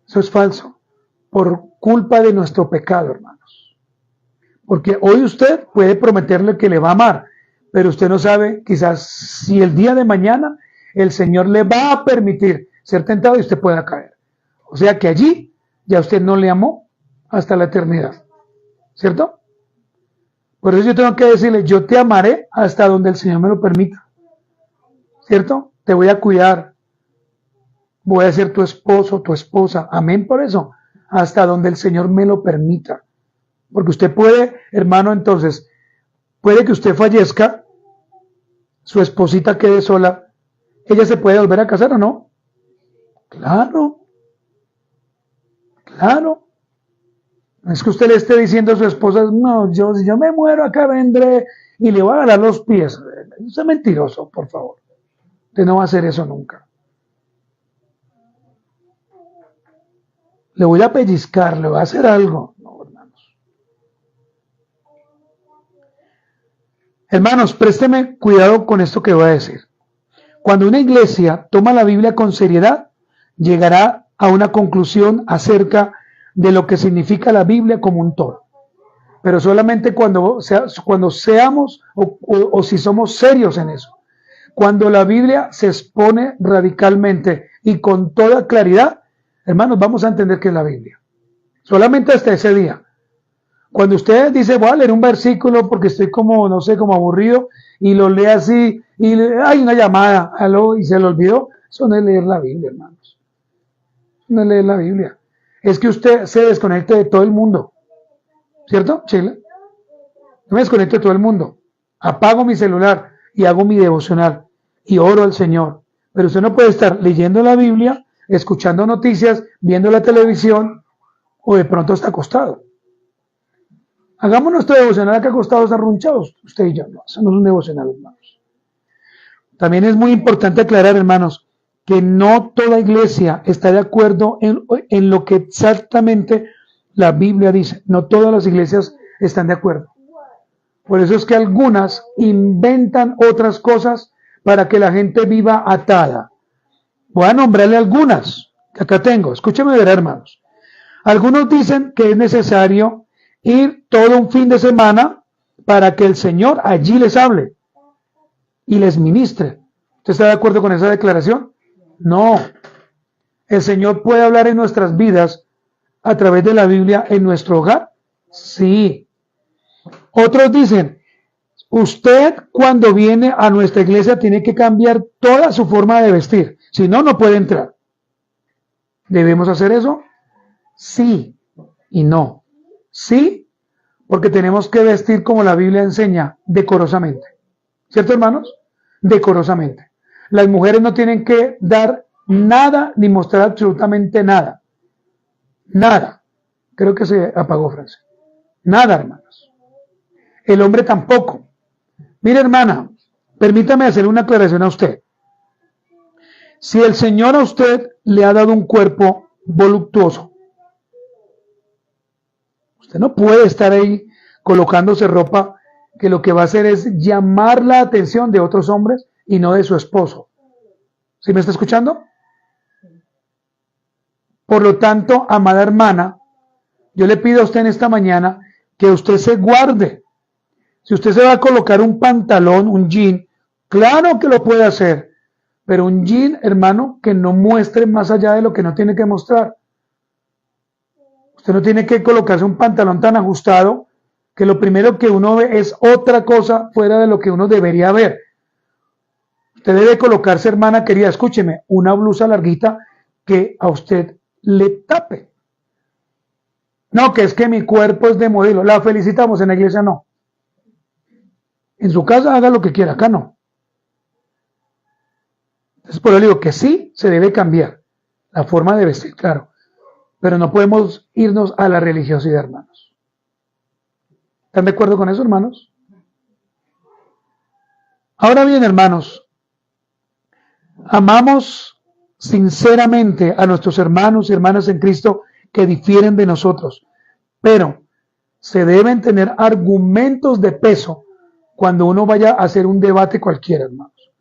Eso es falso. Por culpa de nuestro pecado, hermanos. Porque hoy usted puede prometerle que le va a amar, pero usted no sabe quizás si el día de mañana el Señor le va a permitir ser tentado y usted pueda caer. O sea que allí ya usted no le amó hasta la eternidad, ¿cierto? Por eso yo tengo que decirle, yo te amaré hasta donde el Señor me lo permita, ¿cierto? Te voy a cuidar, voy a ser tu esposo, tu esposa, amén por eso, hasta donde el Señor me lo permita. Porque usted puede, hermano, entonces, puede que usted fallezca, su esposita quede sola, ¿ella se puede volver a casar o no? Claro, claro. No es que usted le esté diciendo a su esposa, no, si yo me muero acá vendré y le voy a agarrar los pies. Eso es mentiroso, por favor. Usted no va a hacer eso nunca. Le voy a pellizcar, le voy a hacer algo. No, hermanos. Hermanos, présteme cuidado con esto que voy a decir. Cuando una iglesia toma la Biblia con seriedad, llegará a una conclusión acerca de lo que significa la Biblia como un todo. Pero solamente cuando seamos o si somos serios en eso. Cuando la Biblia se expone radicalmente y con toda claridad, hermanos, vamos a entender qué es la Biblia. Solamente hasta ese día. Cuando usted dice, voy a leer un versículo porque estoy como, no sé, como aburrido, y lo lee así, y hay una llamada, aló, y se lo olvidó, eso no es leer la Biblia, hermanos. No es leer la Biblia. Es que usted se desconecte de todo el mundo. ¿Cierto, Chile? Yo me desconecto de todo el mundo. Apago mi celular y hago mi devocional y oro al Señor. Pero usted no puede estar leyendo la Biblia, escuchando noticias, viendo la televisión o de pronto está acostado. Hagamos nuestro devocional acá acostados, arrunchados, usted y yo. No, eso no es un devocional, hermanos. También es muy importante aclarar, hermanos, que no toda iglesia está de acuerdo en lo que exactamente la Biblia dice. No todas las iglesias están de acuerdo. Por eso es que algunas inventan otras cosas para que la gente viva atada. Voy a nombrarle algunas que acá tengo. Escúcheme ver, hermanos. Algunos dicen que es necesario ir todo un fin de semana para que el Señor allí les hable y les ministre. ¿Usted está de acuerdo con esa declaración? No. ¿El Señor puede hablar en nuestras vidas a través de la Biblia en nuestro hogar? Sí. Otros dicen, usted cuando viene a nuestra iglesia tiene que cambiar toda su forma de vestir, si no, no puede entrar. ¿Debemos hacer eso? Sí y no. Sí, porque tenemos que vestir como la Biblia enseña, decorosamente. ¿Cierto, hermanos? Decorosamente. Las mujeres no tienen que dar nada ni mostrar absolutamente nada. Nada. Creo que se apagó, Francia. Nada, hermanos. El hombre tampoco. Mire, hermana, permítame hacer una aclaración a usted. Si el Señor a usted le ha dado un cuerpo voluptuoso, usted no puede estar ahí colocándose ropa que lo que va a hacer es llamar la atención de otros hombres y no de su esposo. ¿Sí me está escuchando? Por lo tanto, amada hermana, yo le pido a usted en esta mañana que usted se guarde. Si usted se va a colocar un pantalón, un jean, claro que lo puede hacer, pero un jean, hermano, que no muestre más allá de lo que no tiene que mostrar. Usted no tiene que colocarse un pantalón tan ajustado que lo primero que uno ve es otra cosa fuera de lo que uno debería ver. Usted debe colocarse, hermana querida, escúcheme, una blusa larguita que a usted le tape. No, que es que mi cuerpo es de modelo. La felicitamos, en la iglesia no. En su casa haga lo que quiera, acá no. Entonces por eso digo que sí se debe cambiar la forma de vestir, claro. Pero no podemos irnos a la religiosidad, hermanos. ¿Están de acuerdo con eso, hermanos? Ahora bien, hermanos, amamos sinceramente a nuestros hermanos y hermanas en Cristo que difieren de nosotros, pero se deben tener argumentos de peso cuando uno vaya a hacer un debate cualquiera, hermanos.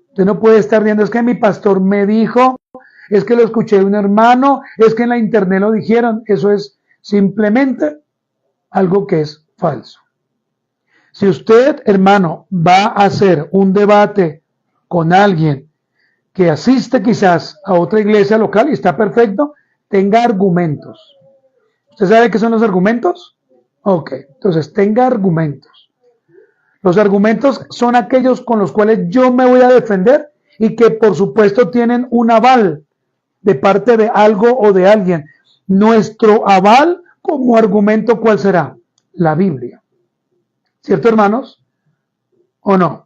Usted no puede estar viendo, es que mi pastor me dijo, es que lo escuché de un hermano, es que en la internet lo dijeron. Eso es simplemente algo que es falso. Si usted, hermano, va a hacer un debate con alguien que asiste quizás a otra iglesia local y está perfecto, tenga argumentos. ¿Usted sabe qué son los argumentos? Ok, entonces tenga argumentos. Los argumentos son aquellos con los cuales yo me voy a defender y que por supuesto tienen un aval de parte de algo o de alguien. Nuestro aval como argumento, ¿cuál será? La Biblia. ¿Cierto, hermanos? ¿O no?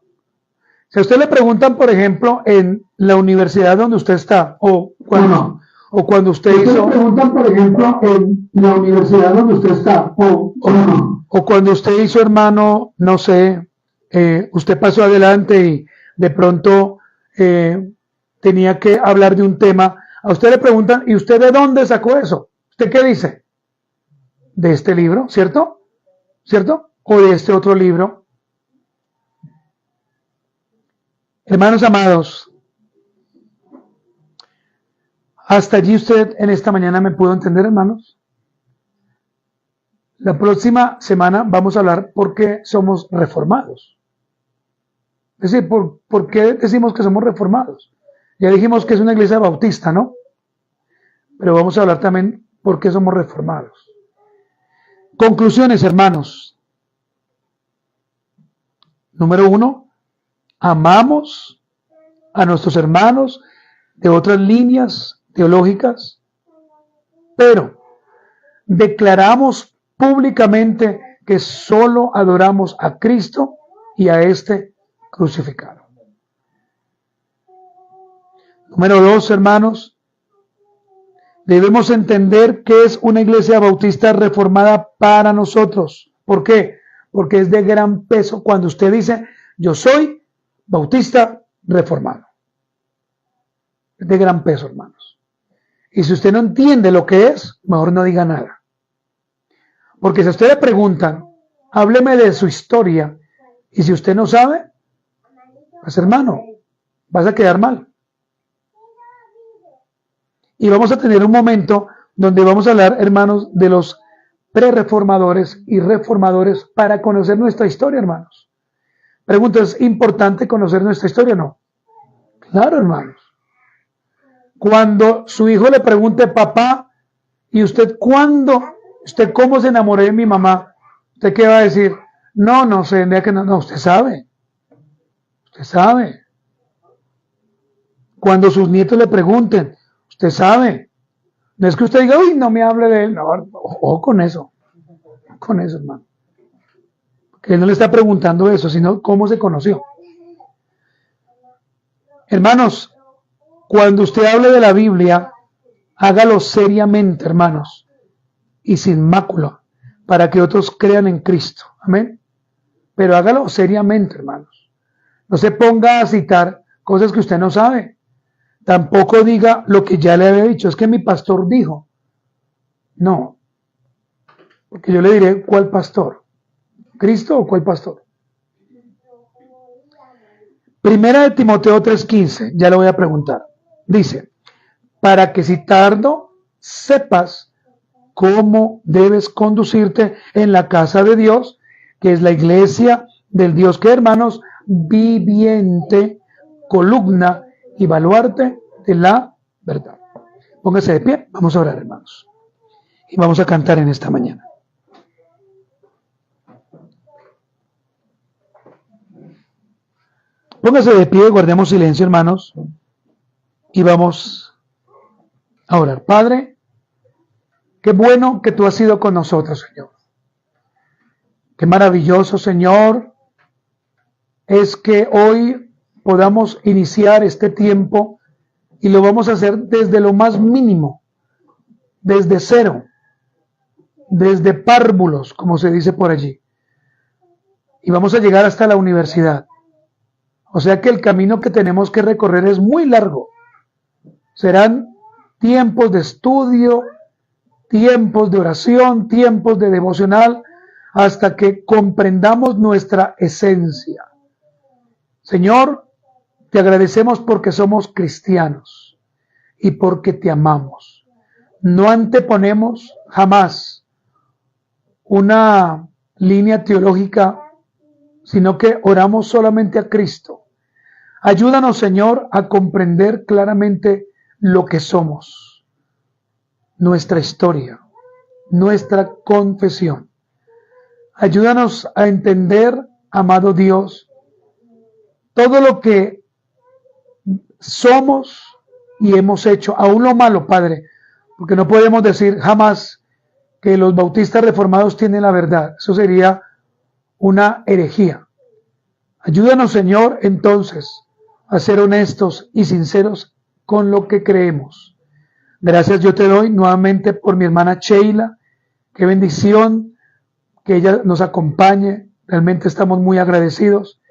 Si a usted le preguntan, por ejemplo, en la universidad donde usted está, o cuando usted hizo... le preguntan, por ejemplo, en la universidad donde usted está, o cuando usted hizo, hermano, no sé, usted pasó adelante y de pronto tenía que hablar de un tema, a usted le preguntan, ¿y usted de dónde sacó eso? ¿Usted qué dice? De este libro, ¿cierto? ¿Cierto? O de este otro libro. Hermanos amados, hasta allí usted en esta mañana me pudo entender, hermanos. La próxima semana vamos a hablar por qué somos reformados. Es decir, ¿por qué decimos que somos reformados? Ya dijimos que es una iglesia bautista, ¿no? Pero vamos a hablar también por qué somos reformados. Conclusiones, hermanos. Número 1, amamos a nuestros hermanos de otras líneas teológicas, pero declaramos públicamente que solo adoramos a Cristo y a este crucificado. Número 2, hermanos, debemos entender que es una iglesia bautista reformada para nosotros. ¿Por qué? Porque es de gran peso cuando usted dice, yo soy bautista reformado. Es de gran peso, hermanos. Y si usted no entiende lo que es, mejor no diga nada. Porque si a usted le preguntan, hábleme de su historia, y si usted no sabe, pues hermano, vas a quedar mal. Y vamos a tener un momento donde vamos a hablar, hermanos, de los prereformadores y reformadores para conocer nuestra historia, hermanos. Pregunta, ¿es importante conocer nuestra historia o no? Claro, hermanos. Cuando su hijo le pregunte, papá, ¿y usted cuándo? ¿Usted cómo se enamoró de mi mamá? ¿Usted qué va a decir? No sé, no, usted sabe. Usted sabe. Cuando sus nietos le pregunten, usted sabe. No es que usted diga, uy, no me hable de él. No, ojo con eso. Con eso, hermano. Que él no le está preguntando eso, sino cómo se conoció. Hermanos, cuando usted hable de la Biblia, hágalo seriamente, hermanos, y sin mácula, para que otros crean en Cristo. Amén. Pero hágalo seriamente, hermanos. No se ponga a citar cosas que usted no sabe. Tampoco diga lo que ya le había dicho. Es que mi pastor dijo. No. Porque yo le diré, ¿cuál pastor? ¿Cristo o cuál pastor? Primera de Timoteo 3:15, ya le voy a preguntar. Dice, para que si tardo sepas cómo debes conducirte en la casa de Dios, que es la iglesia del Dios que, hermanos, viviente, columna y baluarte de la verdad. Póngase de pie, vamos a orar, hermanos. Y vamos a cantar en esta mañana. Póngase de pie, guardemos silencio, hermanos, y vamos a orar. Padre, qué bueno que tú has sido con nosotros, Señor. Qué maravilloso, Señor, es que hoy podamos iniciar este tiempo y lo vamos a hacer desde lo más mínimo, desde cero, desde párvulos, como se dice por allí. Y vamos a llegar hasta la universidad. O sea que el camino que tenemos que recorrer es muy largo. Serán tiempos de estudio, tiempos de oración, tiempos de devocional, hasta que comprendamos nuestra esencia. Señor, te agradecemos porque somos cristianos y porque te amamos. No anteponemos jamás una línea teológica, sino que oramos solamente a Cristo. Ayúdanos, Señor, a comprender claramente lo que somos. nuestra historia, nuestra confesión. Ayúdanos a entender, amado Dios, todo lo que somos y hemos hecho, aún lo malo, Padre, porque no podemos decir jamás que los bautistas reformados tienen la verdad. Eso sería una herejía. Ayúdanos, Señor, entonces, a ser honestos y sinceros con lo que creemos. Gracias yo te doy nuevamente por mi hermana Sheila. Qué bendición que ella nos acompañe. Realmente estamos muy agradecidos.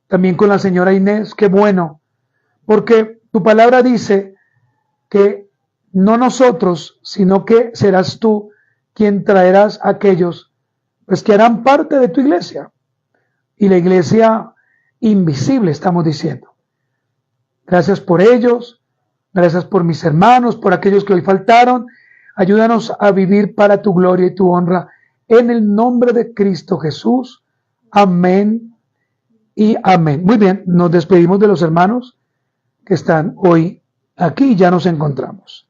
También con la señora Inés. Qué bueno, porque tu palabra dice que no nosotros, sino que serás tú quien traerás a aquellos pues, que harán parte de tu iglesia. Y la iglesia invisible, estamos diciendo. Gracias por ellos, gracias por mis hermanos, por aquellos que hoy faltaron. Ayúdanos a vivir para tu gloria y tu honra. En el nombre de Cristo Jesús. Amén y amén. Muy bien, nos despedimos de los hermanos que están hoy aquí y ya nos encontramos.